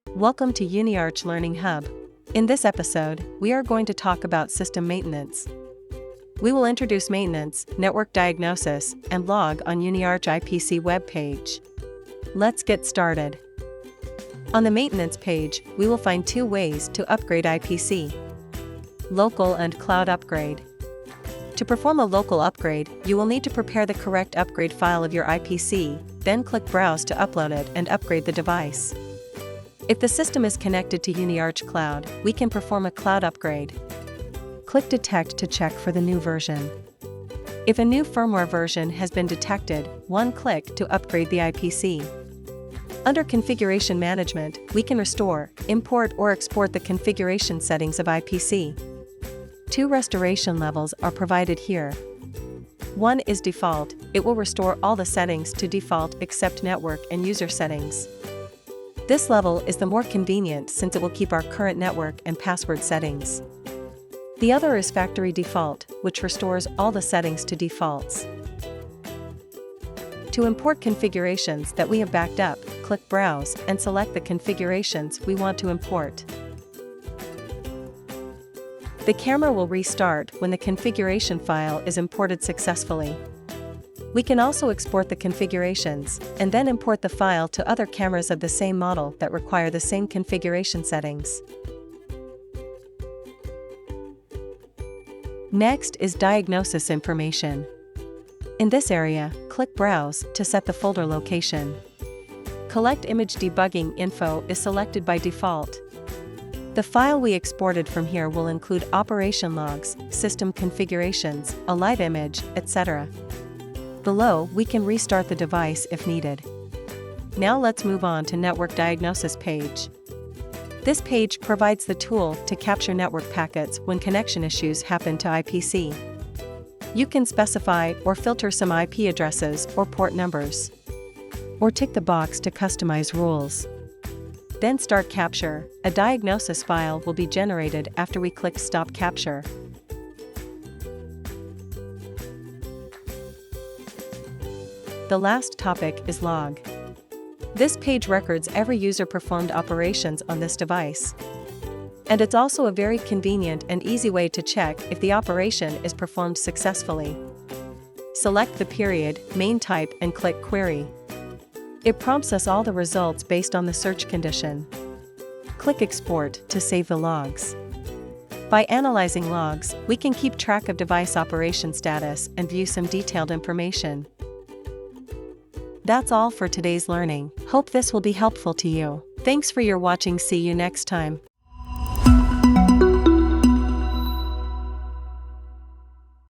Welcome to Uniarch Learning Hub. In this episode, we are going to talk about system maintenance. We will introduce maintenance, network diagnosis, and log on Uniarch IPC webpage. Let's get started. On the maintenance page, we will find two ways to upgrade IPC: local and cloud upgrade. To perform a local upgrade, you will need to prepare the correct upgrade file of your IPC, then click Browse to upload it and upgrade the device. If the system is connected to Uniarch Cloud, we can perform a cloud upgrade. Click Detect to check for the new version. If a new firmware version has been detected, one click to upgrade the IPC. Under Configuration Management, we can restore, import or export the configuration settings of IPC. Two restoration levels are provided here. One is default. It will restore all the settings to default except network and user settings. This level is the more convenient since it will keep our current network and password settings. The other is factory default, which restores all the settings to defaults. To import configurations that we have backed up, click Browse and select the configurations we want to import. The camera will restart when the configuration file is imported successfully. We can also export the configurations, and then import the file to other cameras of the same model that require the same configuration settings. Next is diagnosis information. In this area, click Browse to set the folder location. Collect Image Debugging Info is selected by default. The file we exported from here will include operation logs, system configurations, a live image, etc. Below, we can restart the device if needed. Now let's move on to Network Diagnosis page. This page provides the tool to capture network packets when connection issues happen to IPC. You can specify or filter some IP addresses or port numbers. Or tick the box to customize rules. Then start capture. A diagnosis file will be generated after we click Stop Capture. The last topic is log. This page records every user performed operations on this device. And it's also a very convenient and easy way to check if the operation is performed successfully. Select the period, main type and click Query. It prompts us all the results based on the search condition. Click Export to save the logs. By analyzing logs, we can keep track of device operation status and view some detailed information. That's all for today's learning. Hope this will be helpful to you. Thanks for your watching. See you next time.